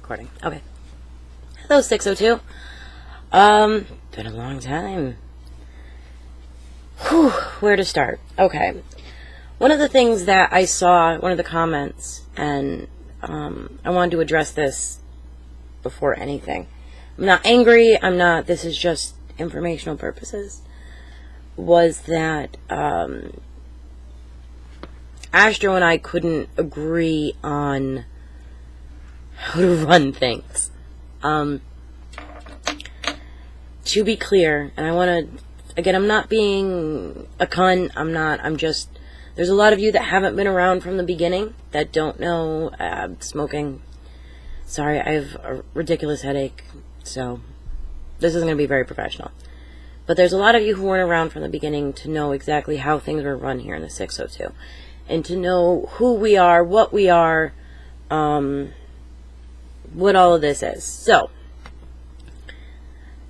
recording. Okay. Hello, 602. Been a long time. Whew, where to start? Okay. One of the things that I saw, one of the comments, and I wanted to address this before anything. I'm not angry, this is just informational purposes, was that Astro and I couldn't agree on how to run things. To be clear, and I want to, again, I'm not being a cunt, there's a lot of you that haven't been around from the beginning, that don't know smoking. Sorry, I have a ridiculous headache, so this isn't going to be very professional. But there's a lot of you who weren't around from the beginning to know exactly how things were run here in the 602. And to know who we are, what we are, what all of this is. So,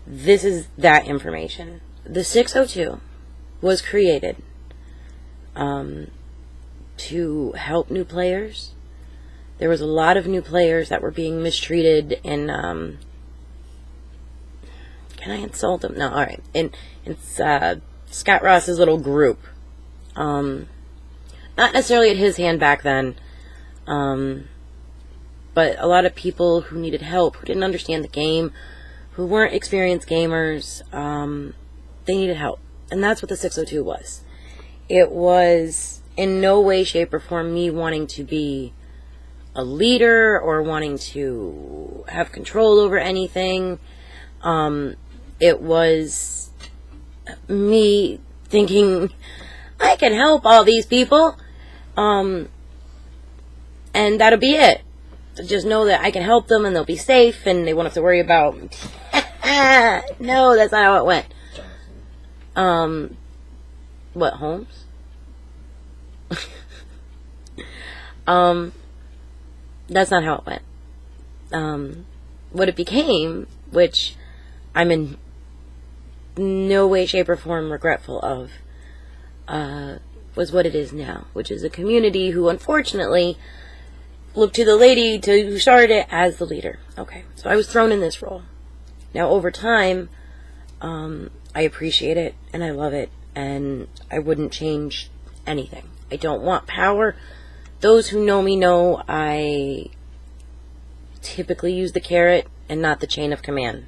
this is that information. The 602 was created to help new players. There was a lot of new players that were being mistreated in, can I insult them? No, alright. In Scott Ross's little group. Not necessarily at his hand back then, but a lot of people who needed help, who didn't understand the game, who weren't experienced gamers, they needed help. And that's what the 602 was. It was in no way, shape, or form me wanting to be a leader or wanting to have control over anything. It was me thinking, I can help all these people, and that'll be it. Just know that I can help them and they'll be safe and they won't have to worry about no, that's not how it went. What, Holmes? That's not how it went. What it became, which I'm in no way, shape, or form regretful of, was what it is now, which is a community who unfortunately looked to the lady who started it as the leader. Okay, so I was thrown in this role. Now, over time, I appreciate it, and I love it, and I wouldn't change anything. I don't want power. Those who know me know I typically use the carrot and not the chain of command.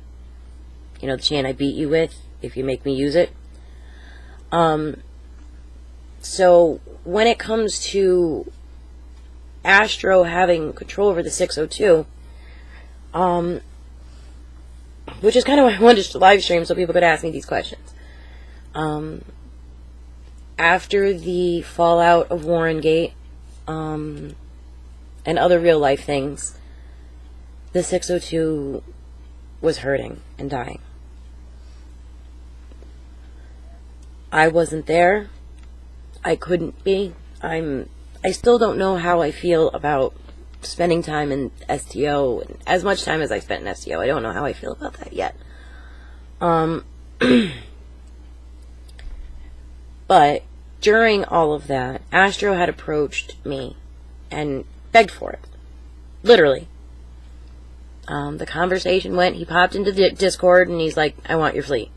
You know, the chain I beat you with, if you make me use it. So, when it comes to Astro having control over the 602, which is kind of why I wanted to live stream so people could ask me these questions. After the fallout of Warrengate, and other real life things, the 602 was hurting and dying. I wasn't there. I couldn't be. I still don't know how I feel about spending time in STO, and as much time as I spent in STO. I don't know how I feel about that yet. But during all of that, Astro had approached me and begged for it. Literally. The conversation went, he popped into Discord and he's like, I want your fleet.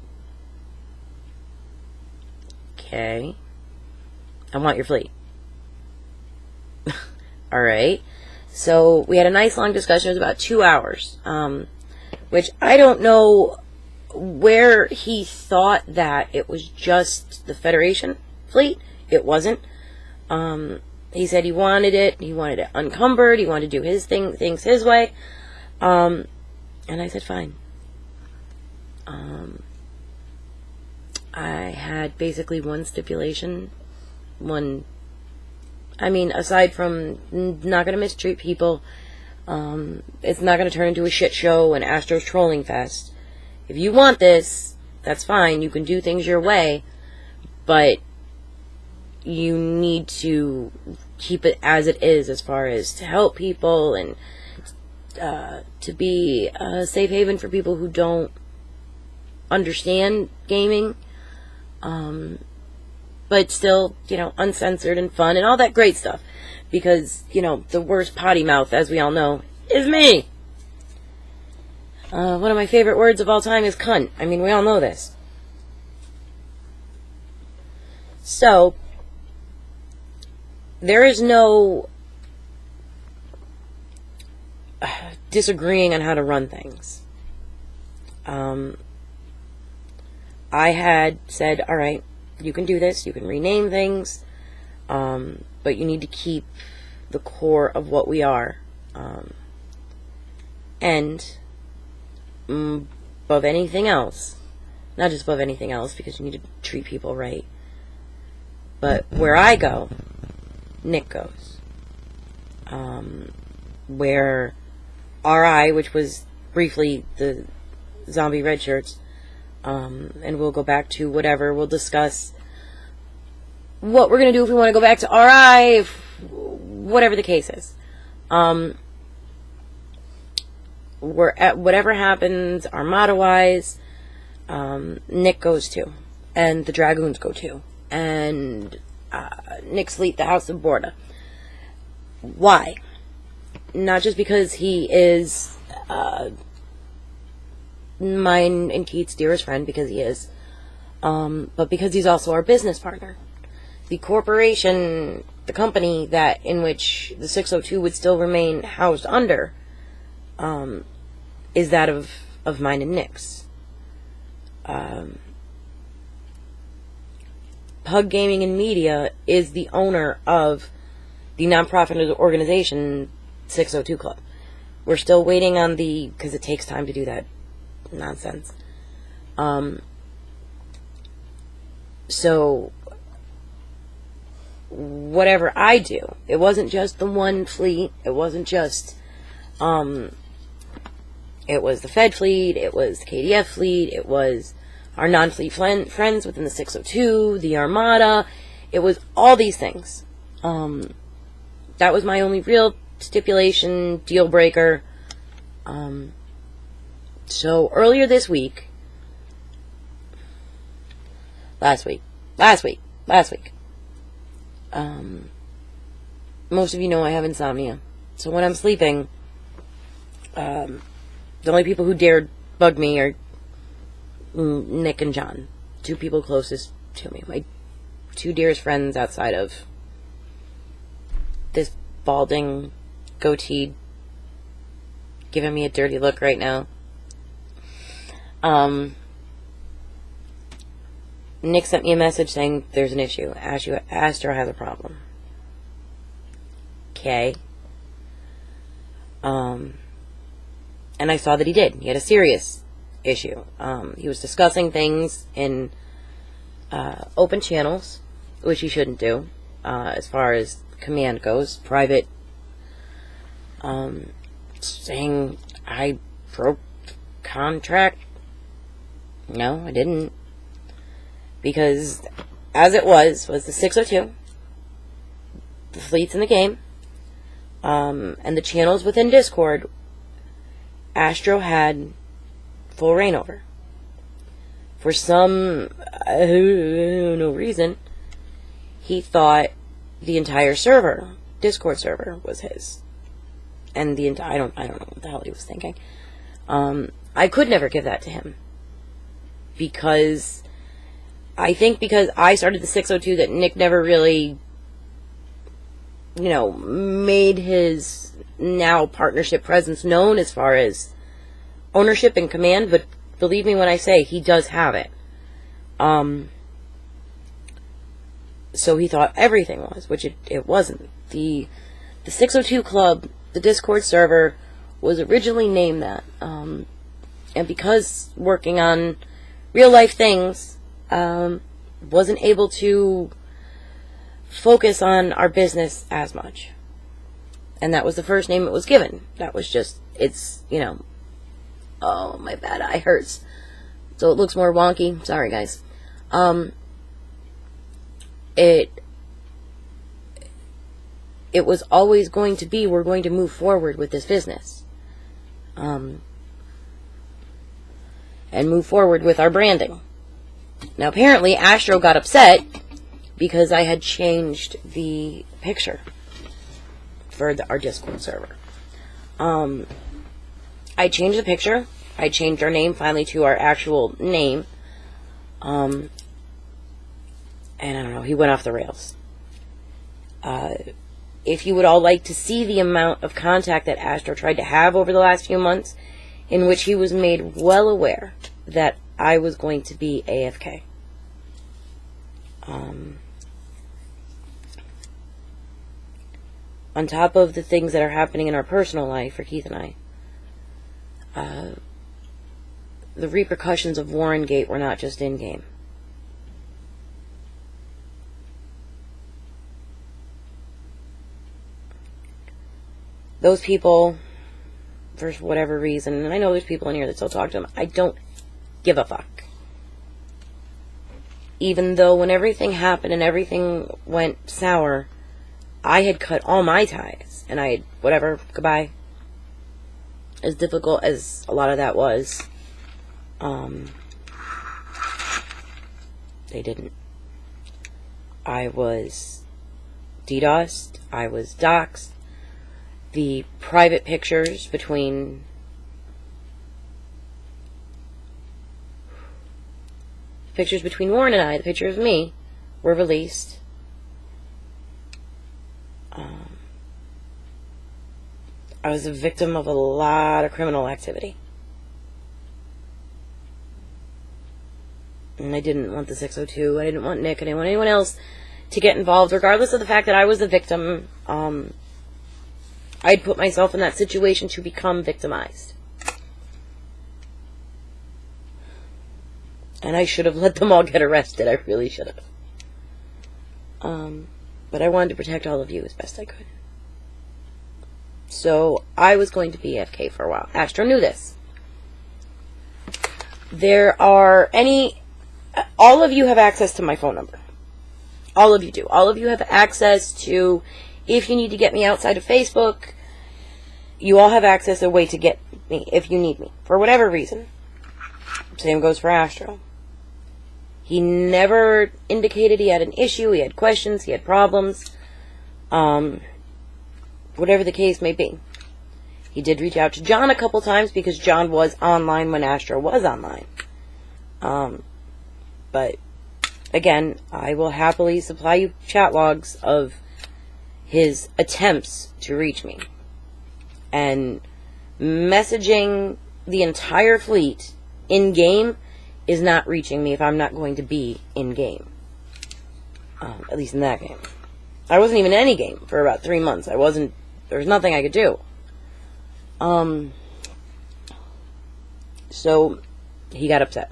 Okay. I want your fleet. Alright. So we had a nice long discussion. It was about 2 hours. Which I don't know where he thought that it was just the Federation fleet. It wasn't. He said he wanted it unencumbered, he wanted to do his things his way. And I said fine. I had basically one stipulation, aside from not going to mistreat people, it's not going to turn into a shit show and Astro's trolling fest. If you want this, that's fine, you can do things your way, but you need to keep it as it is as far as to help people and to be a safe haven for people who don't understand gaming, but still, uncensored and fun and all that great stuff. Because, the worst potty mouth, as we all know, is me. One of my favorite words of all time is cunt. I mean, we all know this. So, there is no disagreeing on how to run things. I had said, all right, you can do this, you can rename things, but you need to keep the core of what we are. And above anything else, not just above anything else, because you need to treat people right, but where I go, Nick goes. Where RI, which was briefly the zombie red shirts, and we'll go back to whatever, we'll discuss what we're going to do if we want to go back to RI, whatever the case is. We're at whatever happens, Armada-wise, Nick goes to, and the Dragoons go to, and Nick's fleet, the House of Borda. Why? Not just because he is mine and Keith's dearest friend, because he is, but because he's also our business partner. The corporation, the company that in which the 602 would still remain housed under, is that of mine and Nick's. Pug Gaming and Media is the owner of the nonprofit organization 602 Club. We're still waiting on because it takes time to do that nonsense. So, whatever I do, it wasn't just the one fleet, it wasn't just, it was the Fed fleet, it was the KDF fleet, it was our non-fleet friends within the 602, the Armada, it was all these things. That was my only real stipulation, deal breaker. So earlier this week, last week, most of you know I have insomnia. So when I'm sleeping, the only people who dared bug me are Nick and John, two people closest to me, my two dearest friends outside of this balding, goateed, giving me a dirty look right now. Nick sent me a message saying there's an issue. Astro has a problem. Okay. And I saw that he did. He had a serious issue. He was discussing things in open channels, which he shouldn't do, as far as command goes. Private, saying I broke contract. No, I didn't. Because as it was the 602, the fleets in the game, and the channels within Discord, Astro had full reign over. For some no reason, he thought the entire server, Discord server, was his. And I don't know what the hell he was thinking. I could never give that to him. Because I started the 602 that Nick never really, made his now partnership presence known as far as ownership and command, but believe me when I say he does have it. So he thought everything was, which it wasn't. The 602 Club, the Discord server, was originally named that. And because working on real life things, wasn't able to focus on our business as much. And that was the first name it was given. That was just, oh, my bad eye hurts. So it looks more wonky. Sorry, guys. It was always going to be, we're going to move forward with this business. And move forward with our branding. Now, apparently, Astro got upset because I had changed the picture for our Discord server. I changed the picture I changed our name finally to our actual name. And I don't know, he went off the rails. If you would all like to see the amount of contact that Astro tried to have over the last few months, in which he was made well aware that I was going to be AFK. On top of the things that are happening in our personal life for Keith and I, the repercussions of Warrengate were not just in-game. Those people, for whatever reason, and I know there's people in here that still talk to them, I don't give a fuck. Even though when everything happened and everything went sour, I had cut all my ties, and I had, whatever, goodbye. As difficult as a lot of that was, they didn't. I was DDoSed, I was doxxed. The private pictures between Warren and I, the picture of me, were released. I was a victim of a lot of criminal activity. And I didn't want the 602, I didn't want Nick, I didn't want anyone else to get involved, regardless of the fact that I was the victim. I'd put myself in that situation to become victimized. And I should have let them all get arrested. I really should have. But I wanted to protect all of you as best I could. So I was going to be AFK for a while. Astro knew this. All of you have access to my phone number. All of you do. All of you have access to, if you need to get me outside of Facebook, you all have access to a way to get me if you need me, for whatever reason. Same goes for Astro. He never indicated he had an issue, he had questions, he had problems, whatever the case may be. He did reach out to John a couple times because John was online when Astro was online. But, again, I will happily supply you chat logs of his attempts to reach me. And messaging the entire fleet in-game is not reaching me if I'm not going to be in-game. At least in that game. I wasn't even in any game for about 3 months. There was nothing I could do. So, he got upset.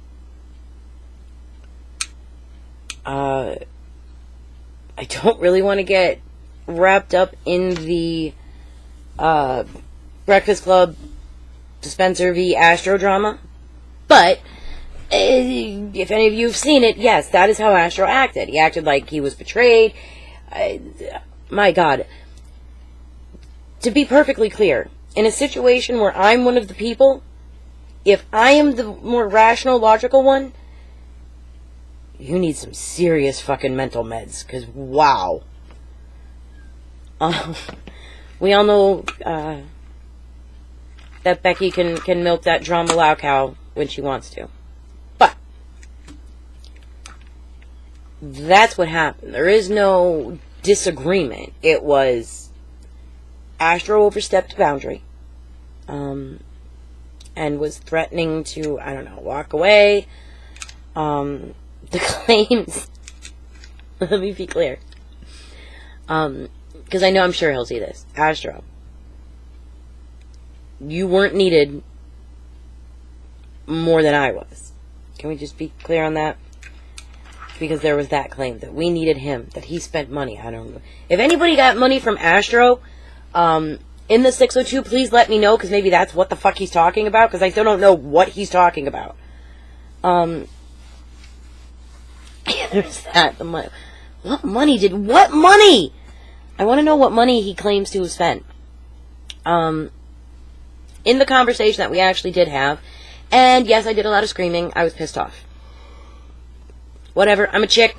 I don't really want to get wrapped up in the Breakfast Club Dispenser v. Astro drama, but if any of you have seen it, yes, that is how Astro acted. He acted like he was betrayed. My God. To be perfectly clear, in a situation where I'm one of the people, if I am the more rational, logical one, you need some serious fucking mental meds, because wow. We all know that Becky can milk that drama low cow when she wants to. But that's what happened. There is no disagreement. It was Astro overstepped boundary. And was threatening to, I don't know, walk away. The claims, let me be clear. Because I know I'm sure he'll see this. Astro, you weren't needed more than I was. Can we just be clear on that? Because there was that claim that we needed him, that he spent money. I don't know. If anybody got money from Astro, in the 602, please let me know, because maybe that's what the fuck he's talking about, because I still don't know what he's talking about. There's that. What money? I want to know what money he claims to have spent. In the conversation that we actually did have, and yes, I did a lot of screaming. I was pissed off. Whatever. I'm a chick.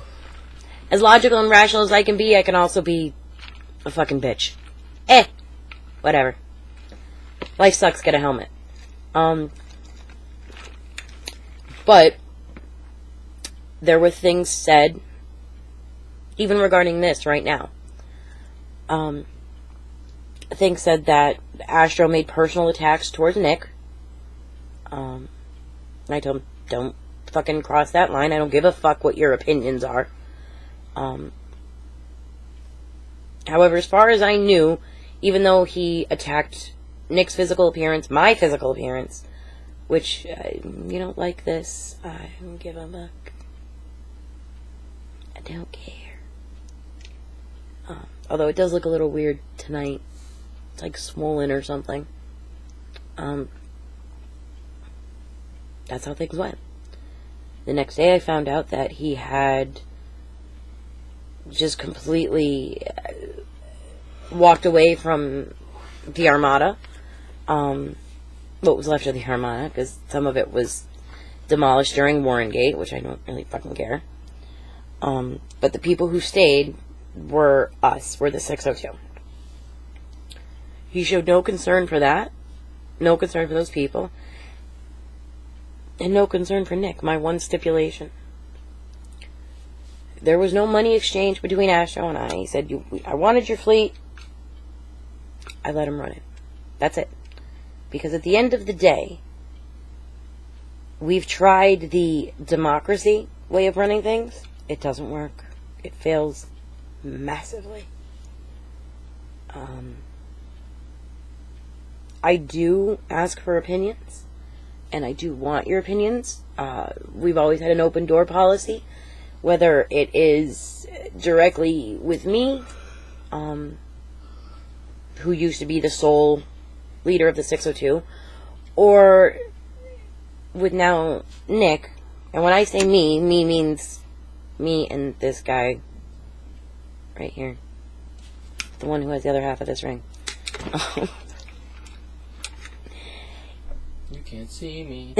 As logical and rational as I can be, I can also be a fucking bitch. Whatever. Life sucks, get a helmet. But there were things said, even regarding this right now. Things said that Astro made personal attacks towards Nick. And I told him, don't fucking cross that line. I don't give a fuck what your opinions are. However, as far as I knew, even though he attacked Nick's physical appearance, my physical appearance, which, you don't like this, I don't give a fuck. I don't care. Although it does look a little weird tonight. It's like swollen or something. That's how things went. The next day I found out that he had just completely walked away from the Armada. What was left of the Armada, because some of it was demolished during Warrengate, which I don't really fucking care. But the people who stayed were us, were the 602. He showed no concern for that, no concern for those people, and no concern for Nick, my one stipulation. There was no money exchange between Astro and I. He said, I wanted your fleet. I let him run it. That's it. Because at the end of the day, we've tried the democracy way of running things. It doesn't work. It fails massively. I do ask for opinions, and I do want your opinions. We've always had an open door policy, whether it is directly with me, who used to be the sole leader of the 602, or with now Nick. And when I say me means me and this guy right here, the one who has the other half of this ring. You can't see me.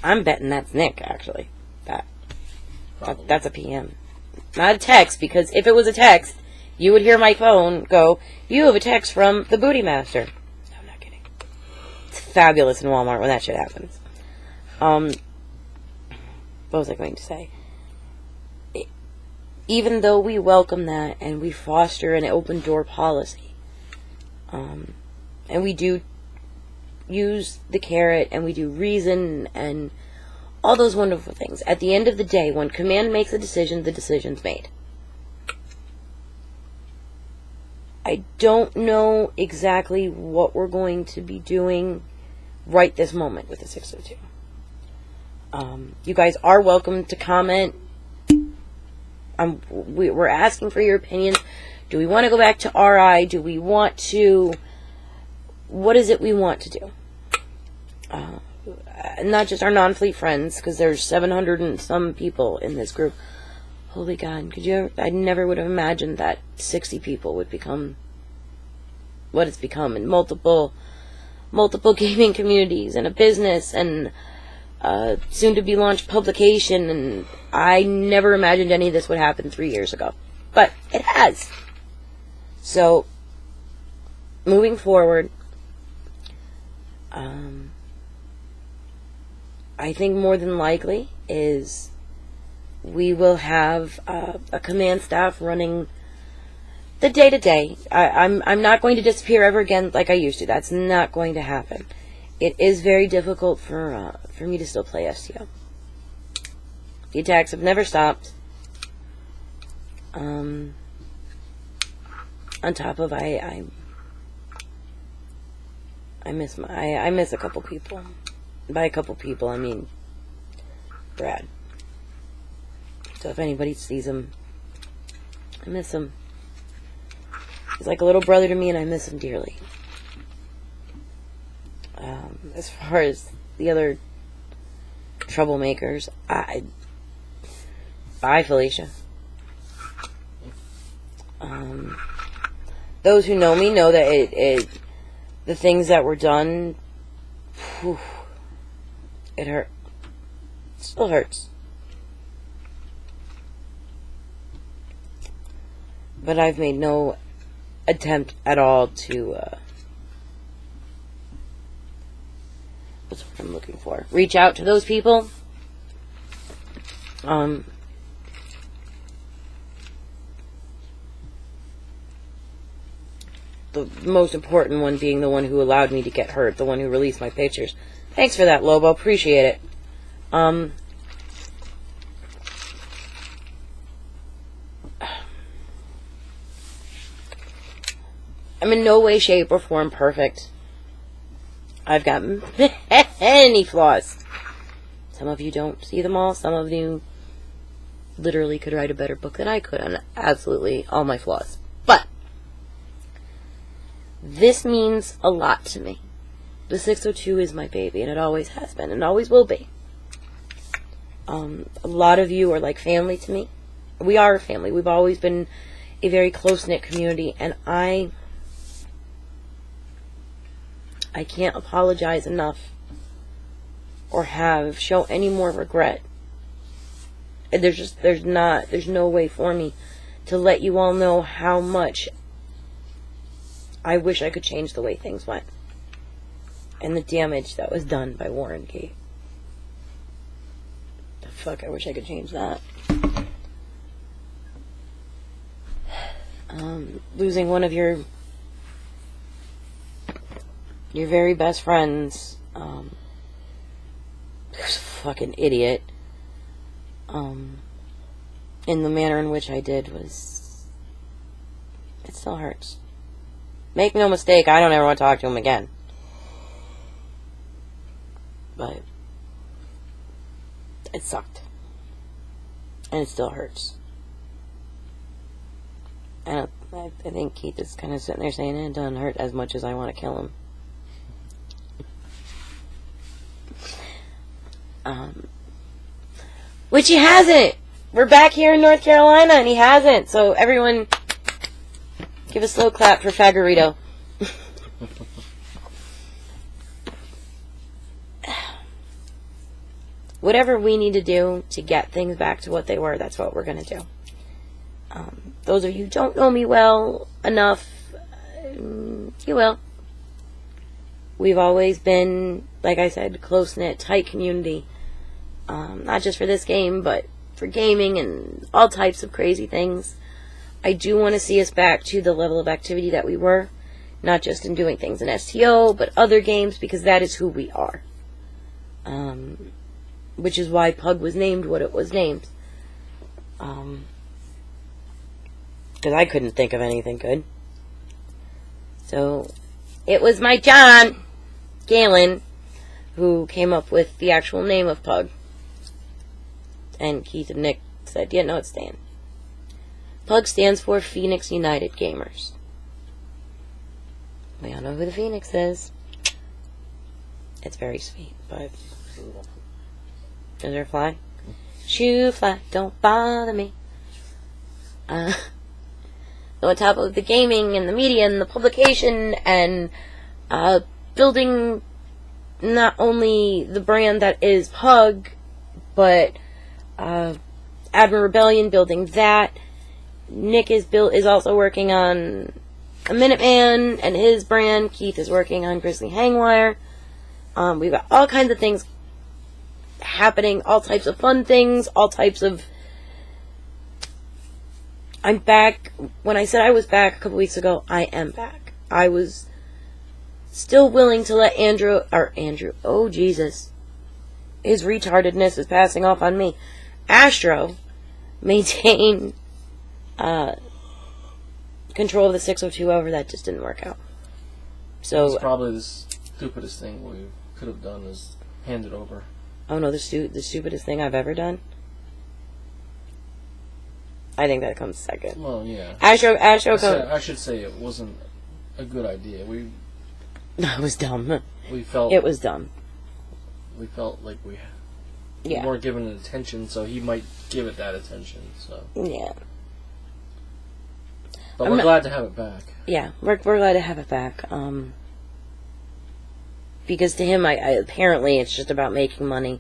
I'm betting that's Nick, actually. That's a PM. Not a text, because if it was a text, you would hear my phone go, you have a text from the Booty Master. No, I'm not kidding. It's fabulous in Walmart when that shit happens. What was I going to say? Even though we welcome that and we foster an open door policy, and we do use the carrot and we do reason and all those wonderful things, at the end of the day, when command makes a decision, the decision's made. I don't know exactly what we're going to be doing right this moment with the 602. You guys are welcome to comment. We're asking for your opinions. Do we want to go back to RI? Do we want to... What is it we want to do? Not just our non-fleet friends, because there's 700 and some people in this group. Holy God, I never would have imagined that 60 people would become what it's become, in multiple gaming communities and a business and soon to be launched publication, and I never imagined any of this would happen 3 years ago. But it has. So, moving forward, I think more than likely is we will have a command staff running the day-to-day. I'm not going to disappear ever again like I used to. That's not going to happen. It is very difficult for me to still play STO. The attacks have never stopped. On top of I miss a couple people. By a couple people, I mean Brad. So if anybody sees him, I miss him. He's like a little brother to me, and I miss him dearly. As far as the other troublemakers, bye, Felicia. Those who know me know that the things that were done, whew, it hurt. It still hurts. But I've made no attempt at all to That's what I'm looking for. Reach out to those people. The most important one being the one who allowed me to get hurt, the one who released my pictures. Thanks for that, Lobo. Appreciate it. I'm in no way, shape, or form perfect. I've got many flaws. Some of you don't see them all. Some of you literally could write a better book than I could on absolutely all my flaws. But this means a lot to me. The 602 is my baby, and it always has been, and always will be. A lot of you are like family to me. We are a family. We've always been a very close-knit community, and I can't apologize enough or show any more regret. There's no way for me to let you all know how much I wish I could change the way things went and the damage that was done by Warren G. The fuck, I wish I could change that. Losing one of your very best friends, who's a fucking idiot, in the manner in which I did it still hurts. Make no mistake, I don't ever want to talk to him again. But it sucked. And it still hurts. And I think Keith is kind of sitting there saying, it doesn't hurt as much as I want to kill him. Which he hasn't. We're back here in North Carolina and he hasn't. So everyone, give a slow clap for Fagorito. Whatever we need to do to get things back to what they were, that's what we're going to do. Those of you who don't know me well enough, you will. We've always been, like I said, close-knit, tight community. Not just for this game, but for gaming and all types of crazy things. I do want to see us back to the level of activity that we were. Not just in doing things in STO, but other games, because that is who we are. Which is why Pug was named what it was named. Because I couldn't think of anything good. So, it was my John Galen who came up with the actual name of Pug. And Keith and Nick said, yeah, no, it's staying. Pug stands for Phoenix United Gamers. We all know who the Phoenix is. It's very sweet, but... Is there a fly? Shoo fly, don't bother me. So on top of the gaming and the media and the publication and building not only the brand that is Pug, but Admiral Rebellion, building that. Nick is also working on a Minuteman and his brand. Keith is working on Grizzly Hangwire. We've got all kinds of things happening, all types of fun things, all types of... I'm back. When I said I was back a couple weeks ago, I am back. I was still willing to let Andrew, oh Jesus, his retardedness is passing off on me. Astro maintain control of the 602 over. That just didn't work out. So it's probably the stupidest thing we could have done is hand it over. Oh no, the stupidest thing I've ever done? I think that comes second. Well, yeah. Astro I should say it wasn't a good idea. It was dumb. It was dumb. We felt like we Yeah. weren't giving it attention, so he might give it that attention. So Yeah. But we're glad to have it back. Yeah, we're glad to have it back. Because to him, I apparently it's just about making money.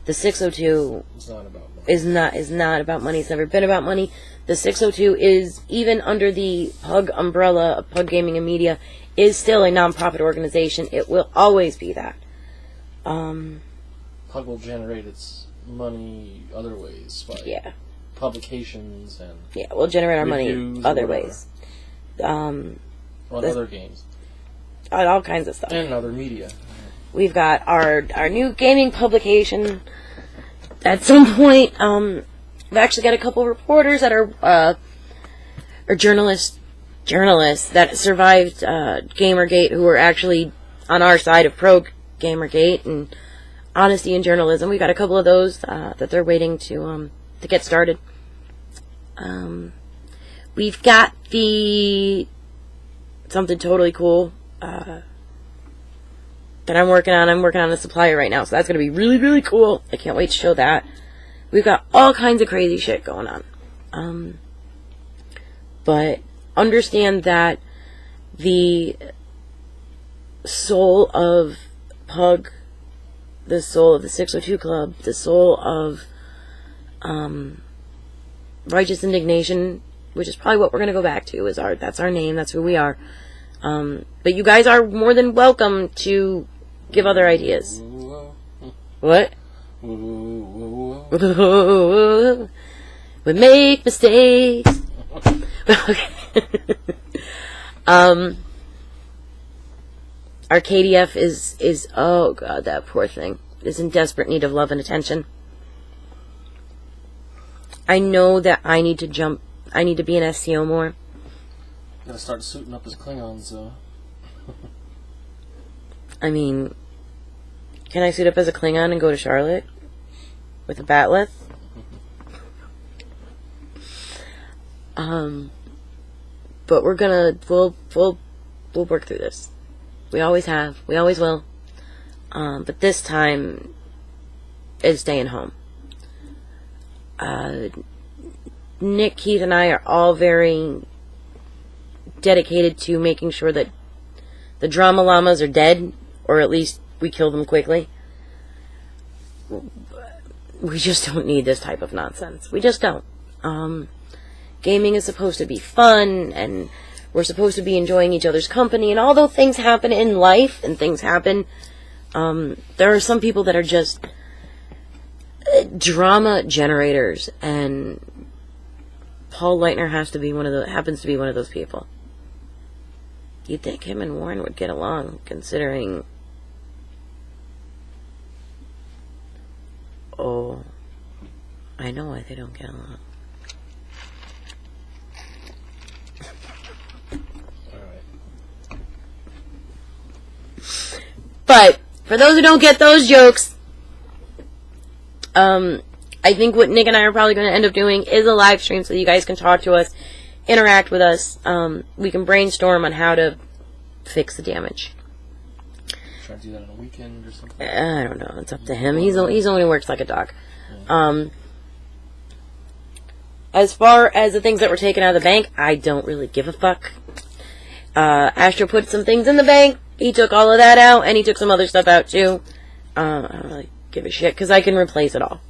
The 602 It's not about money. is not about money. It's never been about money. The 602 is, even under the Pug umbrella of Pug Gaming and Media, is still a non-profit organization. It will always be that. Pug will generate its money other ways by Yeah. publications and Yeah, we'll generate our money reviews or other whatever. ways. On other games. On all kinds of stuff. And other media. We've got our new gaming publication. At some point, we've actually got a couple reporters that are journalists that survived Gamergate who were actually on our side of pro Gamergate and honesty in journalism. We got a couple of those that they're waiting to get started. We've got something totally cool that I'm working on. I'm working on the supplier right now, so that's going to be really, really cool. I can't wait to show that. We've got all kinds of crazy shit going on. But understand that the soul of Pug, the soul of the 602 Club, the soul of Righteous Indignation, which is probably what we're going to go back to, that's our name, that's who we are. But you guys are more than welcome to give other ideas. What? We make mistakes. Our KDF is oh god, that poor thing is in desperate need of love and attention. I know that I need to be an SEO more. Gotta start suiting up as Klingons, though. I mean, can I suit up as a Klingon and go to Charlotte with a batleth? But we'll work through this. We always have. We always will. But this time is staying home. Nick, Keith, and I are all very dedicated to making sure that the drama llamas are dead, or at least we kill them quickly. We just don't need this type of nonsense. We just don't. Gaming is supposed to be fun, and we're supposed to be enjoying each other's company, and although things happen in life, and things happen, there are some people that are just drama generators, and Paul Leitner happens to be one of those people. You'd think him and Warren would get along, considering... Oh, I know why they don't get along. But for those who don't get those jokes, I think what Nick and I are probably going to end up doing is a live stream so you guys can talk to us, interact with us. We can brainstorm on how to fix the damage. Try to do that on a weekend or something. I don't know. It's up to him. He's only works like a dog. Yeah. As far as the things that were taken out of the bank, I don't really give a fuck. Astro put some things in the bank. He took all of that out, and he took some other stuff out too. I don't really give a shit, because I can replace it all.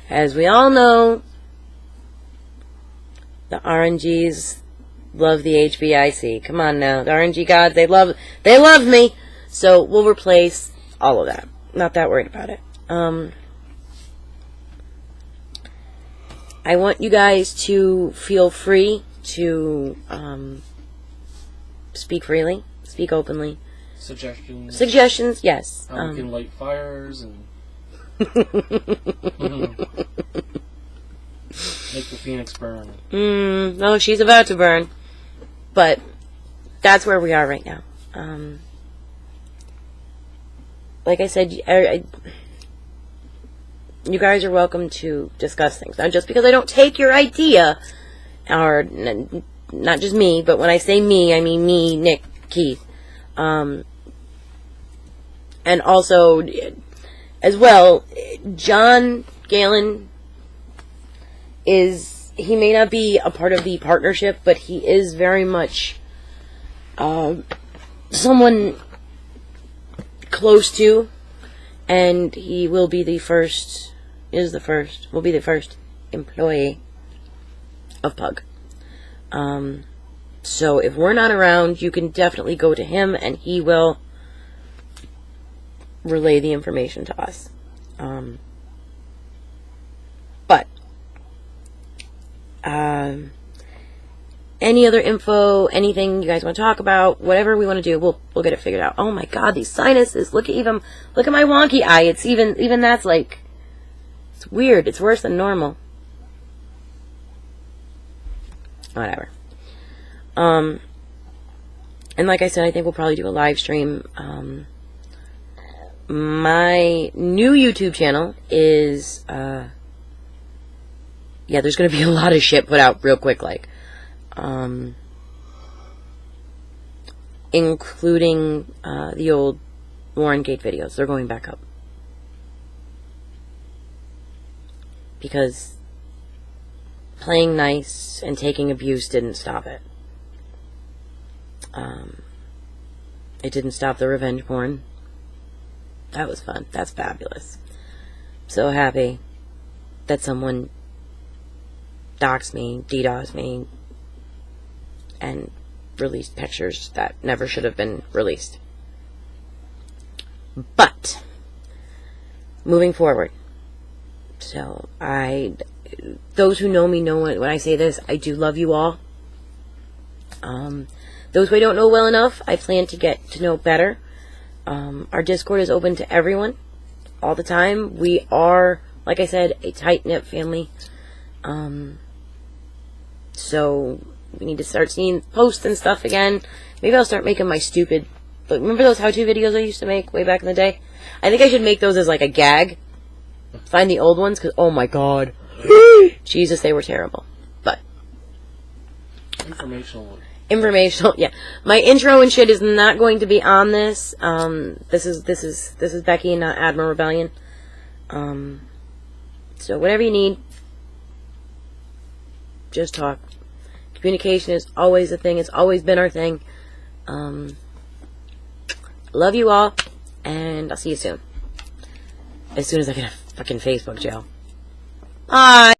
As we all know, the RNGs love the HBIC. Come on now. The RNG gods, they love me. So we'll replace all of that. Not that worried about it. I want you guys to feel free to speak freely. Speak openly. Suggestions, yes. How we can light fires and make the Phoenix burn. No, she's about to burn. But that's where we are right now. Like I said, you guys are welcome to discuss things. Now, just because I don't take your idea, or not just me, but when I say me, I mean me, Nick, Keith, and also, as well, John Galen he may not be a part of the partnership, but he is very much someone close to, and he will be the first employee of Pug. So if we're not around, you can definitely go to him, and he will relay the information to us. But any other info, anything you guys want to talk about, whatever we want to do, we'll get it figured out. Oh my god, these sinuses! Look at my wonky eye. It's even that's like, it's weird. It's worse than normal. Whatever. And like I said, I think we'll probably do a live stream. My new YouTube channel is, there's going to be a lot of shit put out real quick, like, including, the old Warren Gate videos. They're going back up. Because playing nice and taking abuse didn't stop it. It didn't stop the revenge porn. That was fun. That's fabulous. So happy that someone doxed me, DDoSed me, and released pictures that never should have been released. But, moving forward. So, those who know me know when I say this, I do love you all. Those who I don't know well enough, I plan to get to know better. Our Discord is open to everyone, all the time. We are, like I said, a tight-knit family. So, we need to start seeing posts and stuff again. Maybe I'll start making my stupid, remember those how-to videos I used to make way back in the day? I think I should make those as like a gag. Find the old ones, because, oh my god. Jesus, they were terrible. But. Informational, yeah. My intro and shit is not going to be on this. This is Becky and not Admiral Rebellion. So whatever you need, just talk. Communication is always a thing. It's always been our thing. Love you all, and I'll see you soon. As soon as I get a fucking Facebook jail. Bye!